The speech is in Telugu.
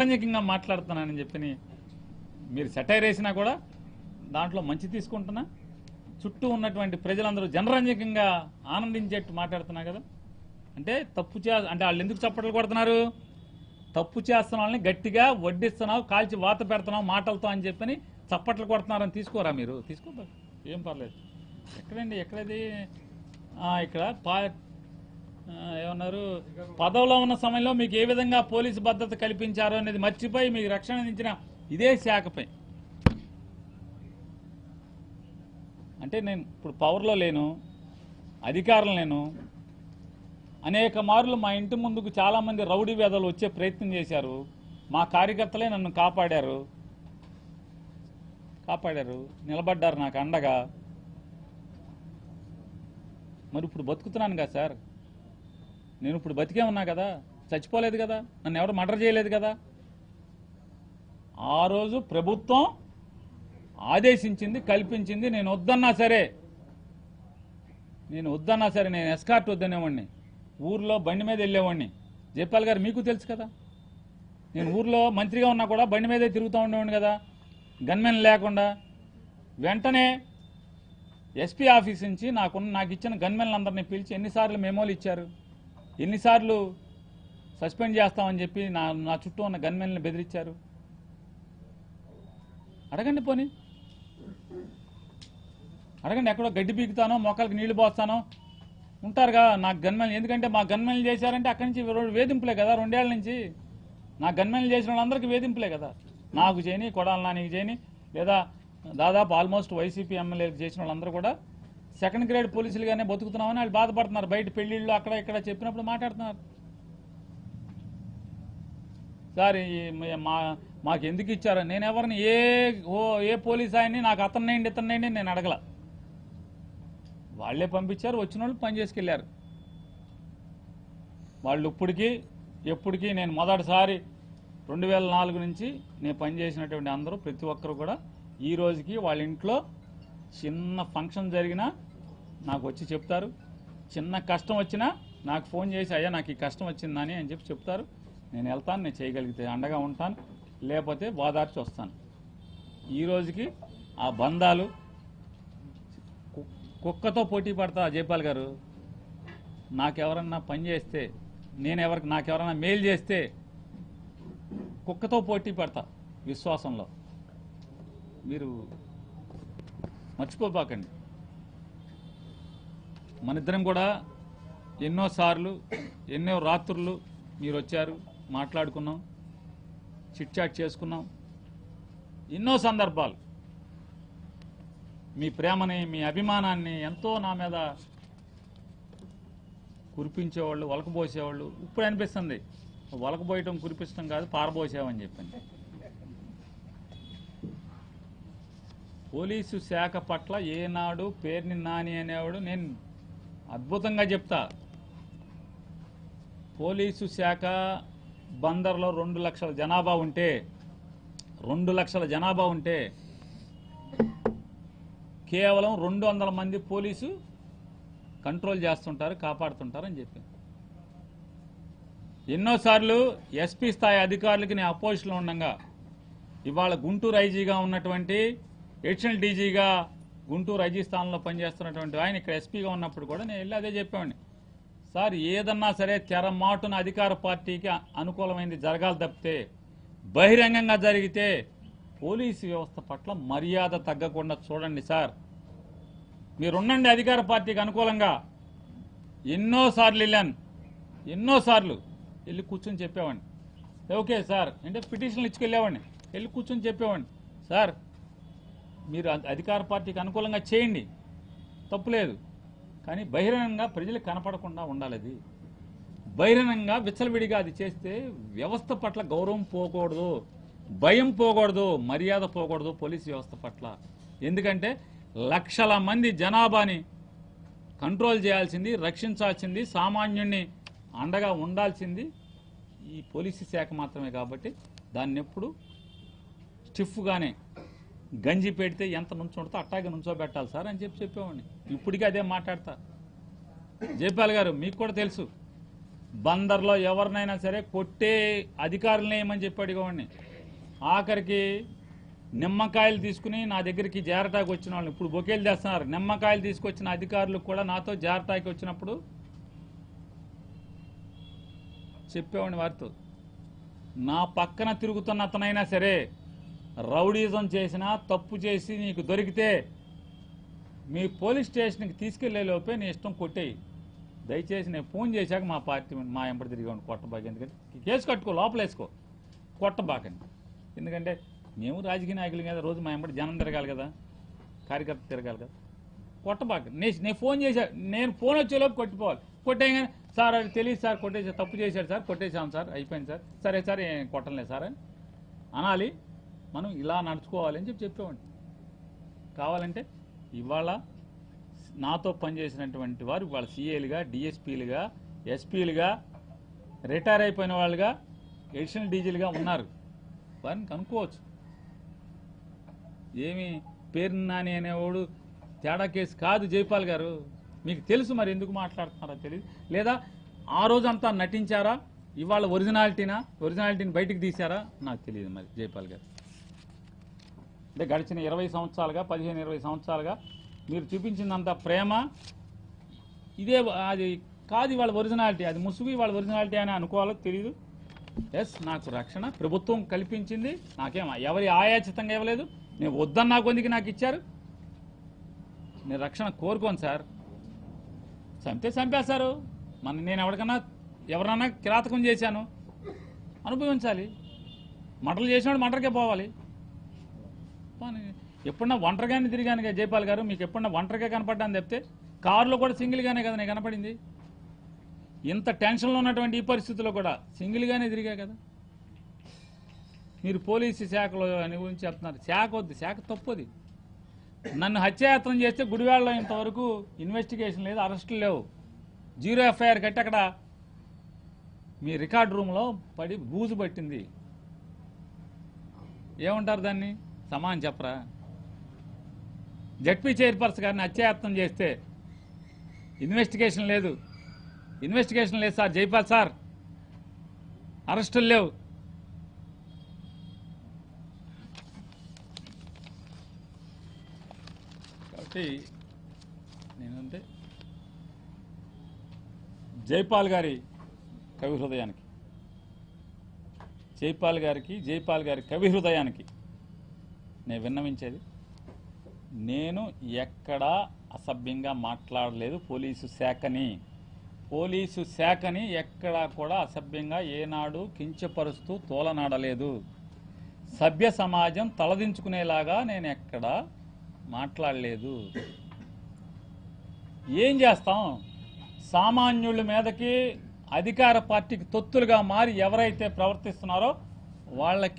ప్రాంగికంగా మాట్లాడుతున్నానని చెప్పి మీరు సెటైర్ వేసినా కూడా దాంట్లో మంచి తీసుకుంటున్నా, చుట్టూ ఉన్నటువంటి ప్రజలందరూ జనరంజకంగా ఆనందించేట్టు మాట్లాడుతున్నా కదా. అంటే అంటే వాళ్ళు ఎందుకు చప్పట్లు కొడుతున్నారు? తప్పు చేస్తున్న వాళ్ళని గట్టిగా వడ్డిస్తున్నావు, కాల్చి వాత పెడుతున్నావు మాటలతో అని చెప్పని చప్పట్లు కొడుతున్నారని తీసుకోరా మీరు? తీసుకో, ఏం పర్లేదు. ఎక్కడండి, ఎక్కడది? ఇక్కడ ఏమన్నారు, పదవిలో ఉన్న సమయంలో మీకు ఏ విధంగా పోలీసు భద్రత కల్పించారో అనేది మర్చిపోయి మీకు రక్షణ అందించిన ఇదే శాఖపై. అంటే నేను ఇప్పుడు పవర్లో లేను, అధికారం లేను. అనేక మార్లు మా ఇంటి ముందుకు చాలామంది రౌడీ వేదలు వచ్చే ప్రయత్నం చేశారు. మా కార్యకర్తలే నన్ను కాపాడారు, నిలబడ్డారు నాకు అండగా. మరి ఇప్పుడు బతుకుతున్నాను కదా సార్, నేను ఇప్పుడు బతికే ఉన్నా కదా, చచ్చిపోలేదు కదా, నన్ను ఎవరు మర్డర్ చేయలేదు కదా. ఆ రోజు ప్రభుత్వం ఆదేశించింది, కల్పించింది. నేను వద్దన్నా సరే నేను ఎస్కార్ట్ వద్దనేవాడిని, ఊర్లో బండి మీద వెళ్ళేవాడిని. జైపాల్ గారు మీకు తెలుసు కదా, నేను ఊర్లో మంత్రిగా ఉన్నా కూడా బండి మీదే తిరుగుతూ ఉండేవాడిని కదా, గన్మెన్ లేకుండా. వెంటనే ఎస్పీ ఆఫీస్ నుంచి నాకు ఇచ్చిన గన్మెన్లందరినీ పిలిచి ఎన్నిసార్లు మెమోలు ఇచ్చారు, ఎన్నిసార్లు సస్పెండ్ చేస్తామని చెప్పి నా చుట్టూ ఉన్న గన్మెన్లను బెదిరించారు. అడగండి, పోనీ అడగండి. ఎక్కడో గడ్డి పీకుతానో, మొక్కలకి నీళ్లు పోస్తానో ఉంటారుగా నాకు గన్మెన్లు. ఎందుకంటే మా గన్మెన్లు చేశారంటే అక్కడి నుంచి వేధింపులే కదా. 2 ఏళ్ల నుంచి నా గన్మెన్లు చేసిన వాళ్ళందరికీ వేధింపులే కదా. నాకు చేయని, కొడాలి నానికి చేయని, లేదా దాదాపు ఆల్మోస్ట్ వైసీపీ ఎమ్మెల్యేలకు చేసిన వాళ్ళందరూ కూడా సెకండ్ గ్రేడ్ పోలీసులుగానే బతుకుతున్నామని వాళ్ళు బాధపడుతున్నారు. బయట పెళ్లిళ్ళు అక్కడ ఇక్కడ చెప్పినప్పుడు మాట్లాడుతున్నారు. సార్ మాకు ఎందుకు ఇచ్చారు? నేను ఎవరిని ఏ పోలీస్ ఆయన్ని నాకు ఇతన్నేయండి నేను అడగల. వాళ్ళే పంపించారు, వచ్చిన వాళ్ళు పని చేసుకెళ్ళారు. వాళ్ళు ఎప్పటికీ నేను మొదటిసారి 2004 నుంచి నేను పనిచేసినటువంటి అందరూ ప్రతి ఒక్కరు కూడా ఈ రోజుకి వాళ్ళ ఇంట్లో చిన్న ఫంక్షన్ జరిగినా నాకు వచ్చి చెప్తారు. చిన్న కష్టం వచ్చినా నాకు ఫోన్ చేసి, అయ్యా నాకు ఈ కష్టం వచ్చిందని అని చెప్పి చెప్తారు. నేను వెళ్తాను, నేను చేయగలిగితే అండగా ఉంటాను, లేకపోతే ఓదార్చి వస్తాను. ఈ రోజుకి ఆ బంధాలు. కుక్కతో పోటీ పడతా జైపాల్ గారు. నాకెవరన్నా పని చేస్తే, నాకెవరన్నా మేలు చేస్తే కుక్కతో పోటీ పడతా విశ్వాసంలో. మీరు మర్చిపోబాకండి. మనిద్దరం కూడా ఎన్నోసార్లు, ఎన్నో రాత్రులు మీరు వచ్చారు, మాట్లాడుకున్నాం, చిట్ చాట్ చేసుకున్నాం. ఎన్నో సందర్భాలు మీ ప్రేమని, మీ అభిమానాన్ని ఎంతో నా మీద కురిపించేవాళ్ళు, వలకబోసేవాళ్ళు. ఇప్పుడు అనిపిస్తుంది వలకబోయటం కురిపించడం కాదు, పారబోసావని చెప్పండి. పోలీసు శాఖ పట్ల ఏనాడు పేర్ని నాని అనేవాడు, నేను అద్భుతంగా చెప్తా. పోలీసు శాఖ బందర్లో 2 లక్షల జనాభా ఉంటే, 2 లక్షల జనాభా ఉంటే కేవలం 200 మంది పోలీసు కంట్రోల్ చేస్తుంటారు, కాపాడుతుంటారు అని చెప్పి ఎన్నోసార్లు ఎస్పీ స్థాయి అధికారులకి నేను అపోజిషన్లో ఉండగా, ఇవాళ గుంటూరు ఐజీగా ఉన్నటువంటి, ఎడిషనల్ డీజీగా గుంటూరు ఐజీ స్థానంలో పనిచేస్తున్నటువంటి ఆయన ఇక్కడ ఎస్పీగా ఉన్నప్పుడు కూడా నేను వెళ్ళి అదే చెప్పేవాడిని. సార్, ఏదన్నా సరే తెరమాటున అధికార పార్టీకి అనుకూలమైంది జరగాలి తప్పితే, బహిరంగంగా జరిగితే పోలీసు వ్యవస్థ పట్ల మర్యాద తగ్గకుండా చూడండి సార్. మీరున్నండి అధికార పార్టీకి అనుకూలంగా. ఎన్నోసార్లు వెళ్ళాను, ఎన్నోసార్లు వెళ్ళి కూర్చొని చెప్పేవాడిని. ఓకే సార్ అంటే పిటిషన్లు ఇచ్చుకెళ్ళేవాడిని, వెళ్ళి కూర్చొని చెప్పేవాడిని. సార్, మీరు అధికార పార్టీకి అనుకూలంగా చేయండి, తప్పులేదు, కానీ బహిరంగంగా ప్రజలకు కనపడకుండా ఉండాలి. అది బహిరంగంగా విచ్చలవిడిగా అది చేస్తే వ్యవస్థ పట్ల గౌరవం పోకూడదు, భయం పోకూడదు, మర్యాద పోకూడదు పోలీసు వ్యవస్థ పట్ల. ఎందుకంటే లక్షల మంది జనాభాని కంట్రోల్ చేయాల్సింది, రక్షించాల్సింది, సామాన్యుణ్ణి అండగా ఉండాల్సింది ఈ పోలీసు శాఖ మాత్రమే. కాబట్టి దాన్ని ఎప్పుడు స్టిఫ్గానే గంజి పెడితే ఎంత నుంచుంటుందో అట్టాగే నుంచోబెట్టాలి సార్ అని చెప్పేవాడిని. ఇప్పటికీ అదే మాట్లాడతా. జైపాల్ గారు, మీకు కూడా తెలుసు, బందర్లో ఎవరినైనా సరే కొట్టే అధికారులు ఏమని చెప్పాడు ఇవ్వండి. ఆఖరికి నిమ్మకాయలు తీసుకుని నా దగ్గరికి జారటాకి వచ్చిన వాళ్ళు ఇప్పుడు బొకేలు తెస్తున్నారు. నిమ్మకాయలు తీసుకొచ్చిన అధికారులు కూడా నాతో జారటాకి వచ్చినప్పుడు చెప్పేవాడిని వారితో, నా పక్కన తిరుగుతున్న అతనైనా సరే రౌడీజం చేసినా తప్పు చేసి నీకు దొరికితే మీ పోలీస్ స్టేషన్కి తీసుకెళ్లే లోపే నీ ఇష్టం కొట్టేయి. దయచేసి నేను ఫోన్ చేశాక మా పార్టీ మా ఎంబడి తిరిగి కొట్టబాక, ఎందుకంటే కేసు కట్టుకో, లోపల వేసుకో, కొట్టబాకండి. ఎందుకంటే మేము రాజకీయ నాయకులు కదా, రోజు మా ఎంబడి జనం తిరగాలి కదా, కార్యకర్త తిరగాలి కదా, కొట్టబాక. నేను ఫోన్ చేశా, నేను ఫోన్ వచ్చేలోపు కొట్టిపోవాలి. కొట్టేయగానే సార్ అది తెలియదు సార్, కొట్టేసా, తప్పు చేశాడు సార్, కొట్టేశాం సార్, అయిపోయింది సార్, సరే సార్ ఏం కొట్టలేదు సార్ అని అనాలి. మనం ఇలా నడుచుకోవాలి అని చెప్పేవాడిని. కావాలంటే ఇవాళ నాతో పనిచేసినటువంటి వారు ఇవాళ సిఏలుగా, డిఎస్పీలుగా, ఎస్పీలుగా, రిటైర్ అయిపోయిన వాళ్ళుగా, ఎడిషనల్ డీజీలుగా ఉన్నారు. వారిని కనుక్కోవచ్చు. ఏమి పేరు నాని అనేవాడు తేడా కేసు కాదు జైపాల్ గారు. మీకు తెలుసు, మరి ఎందుకు మాట్లాడుతున్నారో తెలియదు. లేదా ఆ రోజంతా నటించారా, ఇవాళ ఒరిజినాలిటీని బయటికి తీశారా నాకు తెలియదు. మరి జైపాల్ గారు అంటే గడిచిన 20 సంవత్సరాలుగా 15-20 సంవత్సరాలుగా మీరు చూపించినంత ప్రేమ ఇదే, అది కాదు ఇవాళ ఒరిజినాలిటీ, అది ముసుగు ఇవాళ ఒరిజినాలిటీ అని అనుకోవాలో తెలియదు. ఎస్, నాకు రక్షణ ప్రభుత్వం కల్పించింది, నాకేం ఎవరి ఆయాచితంగా ఇవ్వలేదు, నేను వద్దన్నా కొందికి నాకు ఇచ్చారు. నేను రక్షణ కోరుకోను సార్. చంపేశారు. నేను ఎవరన్నా కిరాతకం చేశాను అనుభవించాలి. మంటలు చేసినాడు మంటలకే పోవాలి. ఎప్పుడన్నా ఒంటరిగానే తిరిగాను కదా జైపాల్ గారు, మీకు ఎప్పుడన్నా ఒంటరిగా కనపడ్డాను చెప్తే, కారులో కూడా సింగిల్గానే కదా నేను కనపడింది. ఇంత టెన్షన్లో ఉన్నటువంటి ఈ పరిస్థితుల్లో కూడా సింగిల్గానే తిరిగా కదా. మీరు పోలీసు శాఖలో అని గురించి చెప్తున్నారు. శాఖ వద్దు, శాఖ తప్పది. నన్ను హత్యాయత్నం చేస్తే గుడివాడలో ఇంతవరకు ఇన్వెస్టిగేషన్ లేదు, అరెస్టులు లేవు, 0 ఎఫ్ఐఆర్ కట్టి అక్కడ మీ రికార్డ్ రూమ్లో పడి బూజు పట్టింది. ఏమంటారు దాన్ని? సమానం చెప్పరా? జడ్పీ చైర్పర్సన్ గారిని హత్యాయత్నం చేస్తే ఇన్వెస్టిగేషన్ లేదు సార్ జైపాల్ సార్, అరెస్టులు లేవు. కాబట్టి నేనంటే జైపాల్ గారి కవి హృదయానికి, జైపాల్ గారి కవి హృదయానికి నేను విన్నవించేది, నేను ఎక్కడా అసభ్యంగా మాట్లాడలేదు. పోలీసు శాఖని ఎక్కడా కూడా అసభ్యంగా ఏనాడు కించపరుస్తూ తోలనాడలేదు. సభ్య సమాజం తలదించుకునేలాగా నేను ఎక్కడా మాట్లాడలేదు. ఏం చేస్తాం? సామాన్యుల మీదకి అధికార పార్టీకి తొత్తులుగా మారి ఎవరైతే ప్రవర్తిస్తున్నారో వాళ్ళకి